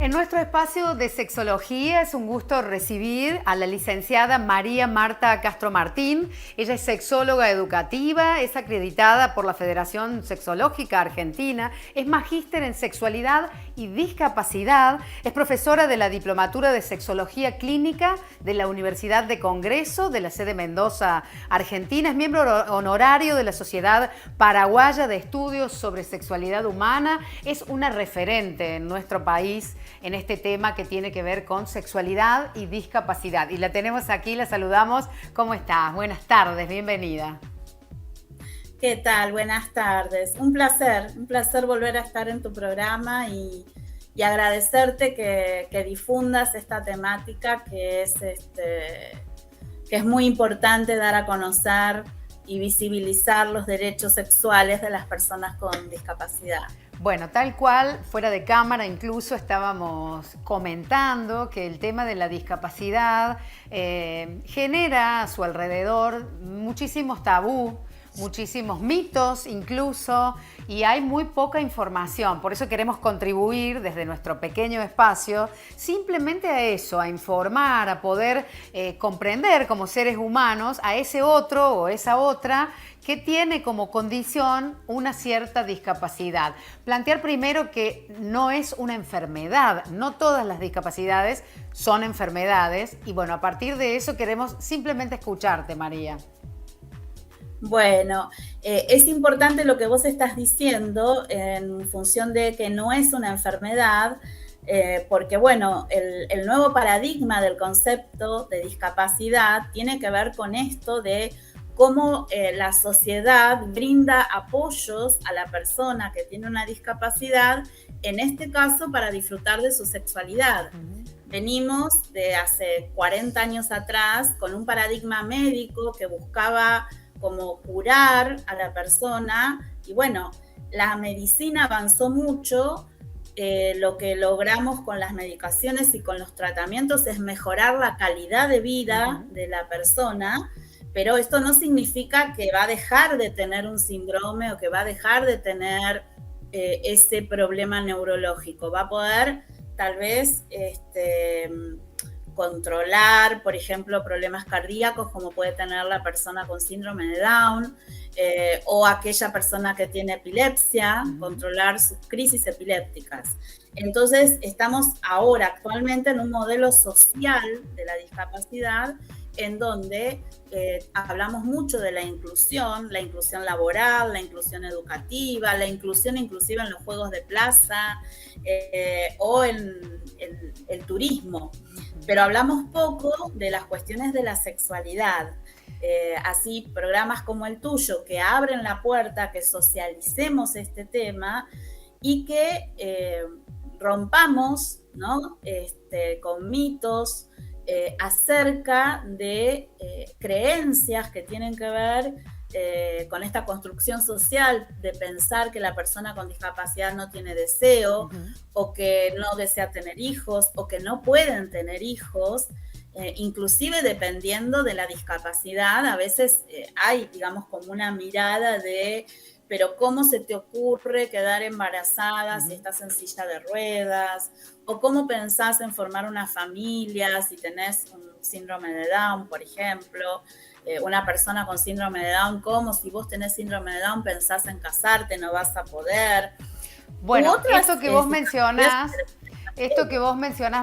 En nuestro espacio de sexología es un gusto recibir a la licenciada María Marta Castro Martín. Ella es sexóloga educativa, es acreditada por la Federación Sexológica Argentina, es magíster en sexualidad y discapacidad, es profesora de la Diplomatura de Sexología Clínica de la Universidad de Congreso de la sede Mendoza, Argentina, es miembro honorario de la Sociedad Paraguaya de Estudios sobre Sexualidad Humana, es una referente en nuestro país en este tema que tiene que ver con sexualidad y discapacidad. Y la tenemos aquí, la saludamos. ¿Cómo estás? Buenas tardes, bienvenida. ¿Qué tal? Buenas tardes. Un placer volver a estar en tu programa y agradecerte que difundas esta temática que es muy importante dar a conocer y visibilizar los derechos sexuales de las personas con discapacidad. Bueno, tal cual, fuera de cámara incluso estábamos comentando que el tema de la discapacidad genera a su alrededor muchísimos tabú, muchísimos mitos incluso, y hay muy poca información. Por eso queremos contribuir desde nuestro pequeño espacio simplemente a eso, a informar, a poder comprender como seres humanos a ese otro o esa otra que tiene como condición una cierta discapacidad. Plantear primero que no es una enfermedad, no todas las discapacidades son enfermedades, y bueno, a partir de eso queremos simplemente escucharte, María. Bueno, es importante lo que vos estás diciendo en función de que no es una enfermedad, porque bueno, el nuevo paradigma del concepto de discapacidad tiene que ver con esto de cómo la sociedad brinda apoyos a la persona que tiene una discapacidad, en este caso para disfrutar de su sexualidad. Venimos de hace 40 años atrás con un paradigma médico que buscaba como curar a la persona, y bueno, la medicina avanzó mucho. Lo que logramos con las medicaciones y con los tratamientos es mejorar la calidad de vida de la persona, pero esto no significa que va a dejar de tener un síndrome o que va a dejar de tener ese problema neurológico. Va a poder tal vez controlar, por ejemplo, problemas cardíacos como puede tener la persona con síndrome de Down o aquella persona que tiene epilepsia, controlar sus crisis epilépticas. Entonces, estamos ahora actualmente en un modelo social de la discapacidad en donde hablamos mucho de la inclusión laboral, la inclusión educativa, la inclusión inclusive en los juegos de plaza o en el turismo. Pero hablamos poco de las cuestiones de la sexualidad. Así, programas como el tuyo que abren la puerta, que socialicemos este tema y que rompamos, ¿no? Con mitos acerca de creencias que tienen que ver con esta construcción social de pensar que la persona con discapacidad no tiene deseo o que no desea tener hijos o que no pueden tener hijos, inclusive dependiendo de la discapacidad. A veces hay, digamos, como una mirada de pero ¿cómo se te ocurre quedar embarazada si estás en silla de ruedas? ¿O cómo pensás en formar una familia si tenés un síndrome de Down, por ejemplo? Una persona con síndrome de Down, ¿cómo? Si vos tenés síndrome de Down, pensás en casarte, no vas a poder. Bueno, esto que vos mencionás,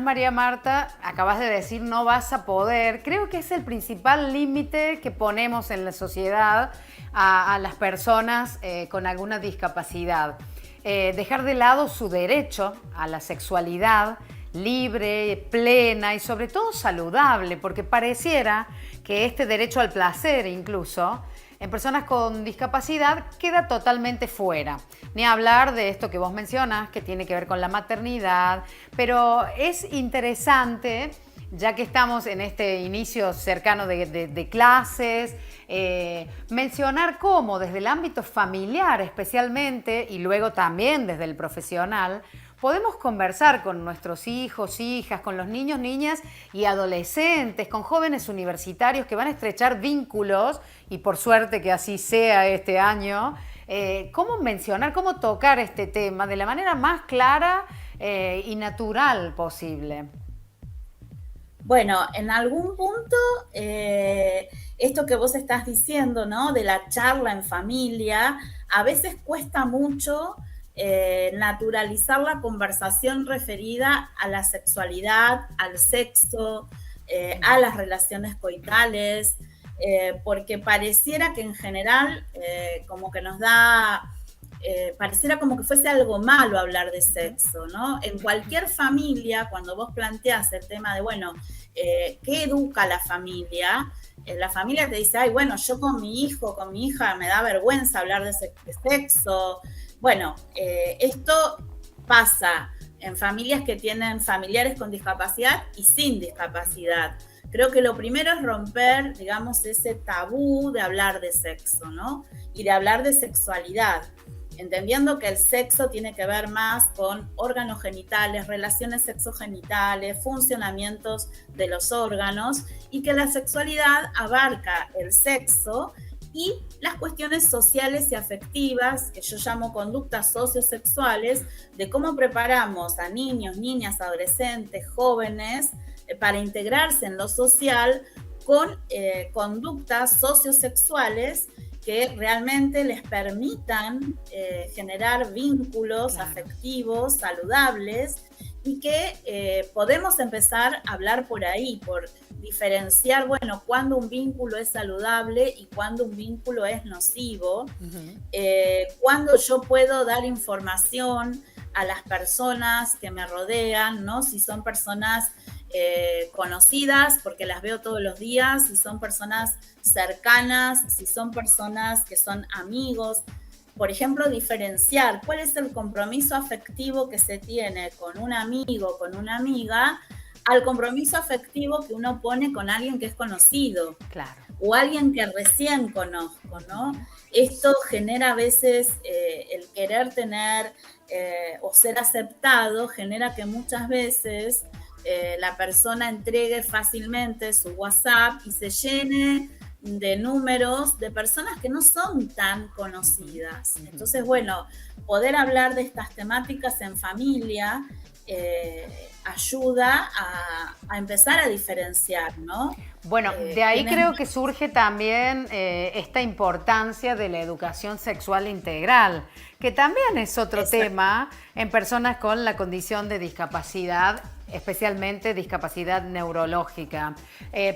María Marta, acabas de decir no vas a poder. Creo que es el principal límite que ponemos en la sociedad a las personas con alguna discapacidad. Dejar de lado su derecho a la sexualidad libre, plena y sobre todo saludable, porque pareciera que este derecho al placer incluso en personas con discapacidad queda totalmente fuera. Ni hablar de esto que vos mencionas, que tiene que ver con la maternidad, pero es interesante, ya que estamos en este inicio cercano de clases, mencionar cómo desde el ámbito familiar especialmente y luego también desde el profesional, podemos conversar con nuestros hijos, hijas, con los niños, niñas y adolescentes, con jóvenes universitarios que van a estrechar vínculos, y por suerte que así sea este año, ¿Cómo mencionar, cómo tocar este tema de la manera más clara y natural posible? Bueno, en algún punto, esto que vos estás diciendo, ¿no? De la charla en familia, a veces cuesta mucho naturalizar la conversación referida a la sexualidad, al sexo, a las relaciones coitales, porque pareciera que en general como que nos da pareciera como que fuese algo malo hablar de sexo, ¿no? En cualquier familia, cuando vos planteás el tema de, bueno, ¿qué educa la familia te dice, ay, bueno, yo con mi hijo, con mi hija, me da vergüenza hablar de sexo. Bueno, esto pasa en familias que tienen familiares con discapacidad y sin discapacidad. Creo que lo primero es romper, digamos, ese tabú de hablar de sexo, ¿no? Y de hablar de sexualidad, entendiendo que el sexo tiene que ver más con órganos genitales, relaciones sexogenitales, funcionamientos de los órganos, y que la sexualidad abarca el sexo y las cuestiones sociales y afectivas, que yo llamo conductas sociosexuales, de cómo preparamos a niños, niñas, adolescentes, jóvenes, para integrarse en lo social con conductas sociosexuales que realmente les permitan generar vínculos afectivos, saludables, y que podemos empezar a hablar por ahí, por diferenciar, bueno, cuándo un vínculo es saludable y cuándo un vínculo es nocivo, cuándo yo puedo dar información a las personas que me rodean, ¿no? Si son personas conocidas, porque las veo todos los días, si son personas cercanas, si son personas que son amigos. Por ejemplo, diferenciar cuál es el compromiso afectivo que se tiene con un amigo, con una amiga, al compromiso afectivo que uno pone con alguien que es conocido. Claro. O alguien que recién conozco, ¿no? Esto genera a veces el querer tener o ser aceptado, genera que muchas veces la persona entregue fácilmente su WhatsApp y se llene de números de personas que no son tan conocidas. Entonces, bueno, poder hablar de estas temáticas en familia ayuda a empezar a diferenciar, ¿no? Bueno, de ahí creo que surge también esta importancia de la educación sexual integral, que también es otro tema en personas con la condición de discapacidad, especialmente discapacidad neurológica.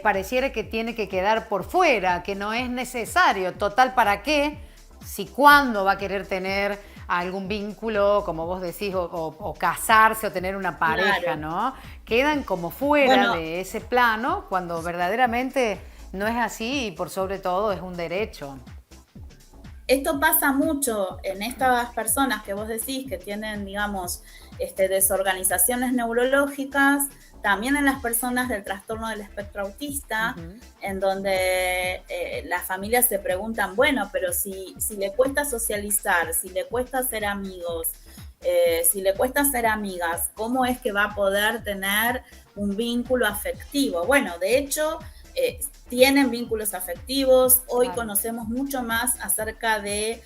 Pareciera que tiene que quedar por fuera, que no es necesario. Total, ¿para qué? Si cuándo va a querer tener algún vínculo, como vos decís, o casarse o tener una pareja, claro, ¿no? Quedan como fuera de ese plano cuando verdaderamente no es así y por sobre todo es un derecho. Esto pasa mucho en estas personas que vos decís que tienen, digamos, desorganizaciones neurológicas, también en las personas del trastorno del espectro autista, en donde las familias se preguntan, bueno, pero si le cuesta socializar, si le cuesta ser amigos, si le cuesta ser amigas, ¿cómo es que va a poder tener un vínculo afectivo? Bueno, de hecho, tienen vínculos afectivos. Hoy conocemos mucho más acerca del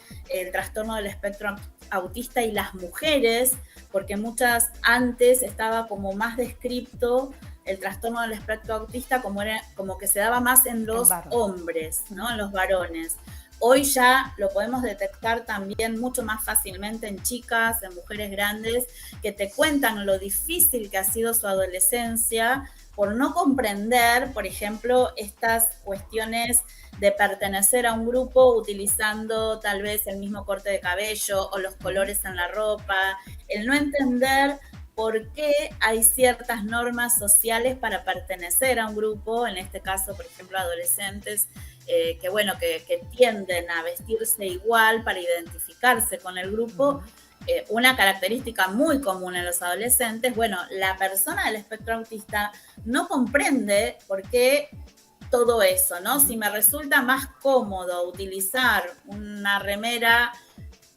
trastorno del espectro autista y las mujeres, porque muchas antes estaba como más descrito el trastorno del espectro autista como que se daba más en los hombres, ¿no? En los varones. Hoy ya lo podemos detectar también mucho más fácilmente en chicas, en mujeres grandes, que te cuentan lo difícil que ha sido su adolescencia por no comprender, por ejemplo, estas cuestiones de pertenecer a un grupo utilizando tal vez el mismo corte de cabello o los colores en la ropa, el no entender por qué hay ciertas normas sociales para pertenecer a un grupo, en este caso, por ejemplo, adolescentes que tienden a vestirse igual para identificarse con el grupo. Una característica muy común en los adolescentes, bueno, la persona del espectro autista no comprende por qué todo eso, ¿no? Si me resulta más cómodo utilizar una remera,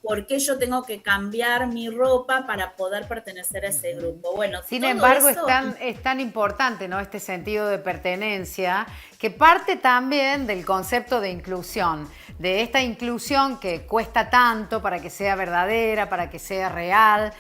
¿por qué yo tengo que cambiar mi ropa para poder pertenecer a ese grupo? Bueno, sin embargo, es tan importante, ¿no? Este sentido de pertenencia, que parte también del concepto de inclusión. de esta inclusión que cuesta tanto para que sea verdadera, para que sea real,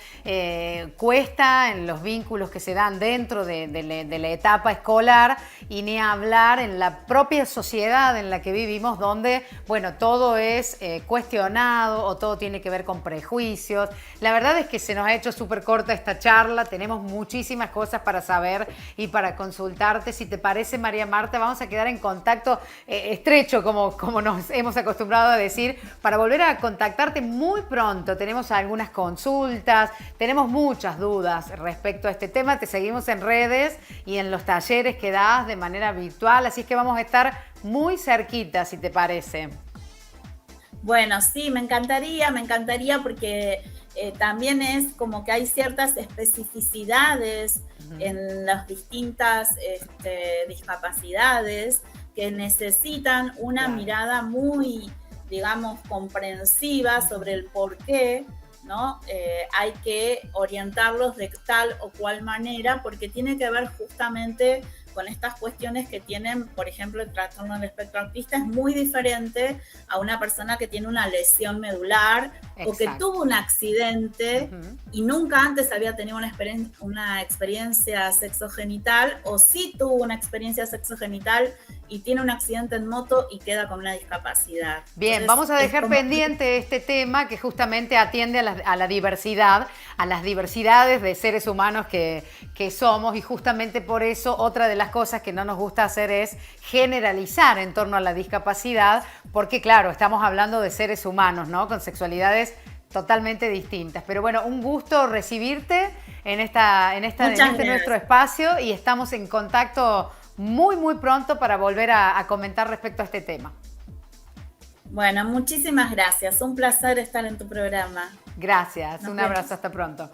cuesta en los vínculos que se dan dentro de la etapa escolar y ni hablar en la propia sociedad en la que vivimos, donde, bueno, todo es cuestionado o todo tiene que ver con prejuicios. La verdad es que se nos ha hecho súper corta esta charla, tenemos muchísimas cosas para saber y para consultarte. Si te parece, María Marta, vamos a quedar en contacto estrecho, como nos hemos acostumbrado a decir, para volver a contactarte muy pronto. Tenemos algunas consultas, tenemos muchas dudas respecto a este tema. Te seguimos en redes y en los talleres que das de manera virtual, así que vamos a estar muy cerquita, si te parece. Bueno, sí, me encantaría porque también es como que hay ciertas especificidades en las distintas discapacidades que necesitan una mirada muy, digamos, comprensiva sobre el por qué, ¿no? Hay que orientarlos de tal o cual manera, porque tiene que ver justamente con estas cuestiones que tienen, por ejemplo, el trastorno del espectro autista es muy diferente a una persona que tiene una lesión medular. Exacto. O que tuvo un accidente y nunca antes había tenido una experiencia sexogenital, o sí tuvo una experiencia sexogenital y tiene un accidente en moto y queda con una discapacidad. Bien, entonces, vamos a dejar pendiente este tema que justamente atiende a la diversidad, a las diversidades de seres humanos que somos, y justamente por eso otra de las cosas que no nos gusta hacer es generalizar en torno a la discapacidad, porque claro, estamos hablando de seres humanos, ¿no? Con sexualidades totalmente distintas. Pero bueno, un gusto recibirte en este nuestro espacio, y estamos en contacto muy, muy pronto para volver a comentar respecto a este tema. Bueno, muchísimas gracias. Un placer estar en tu programa. Gracias. Un abrazo. Hasta pronto.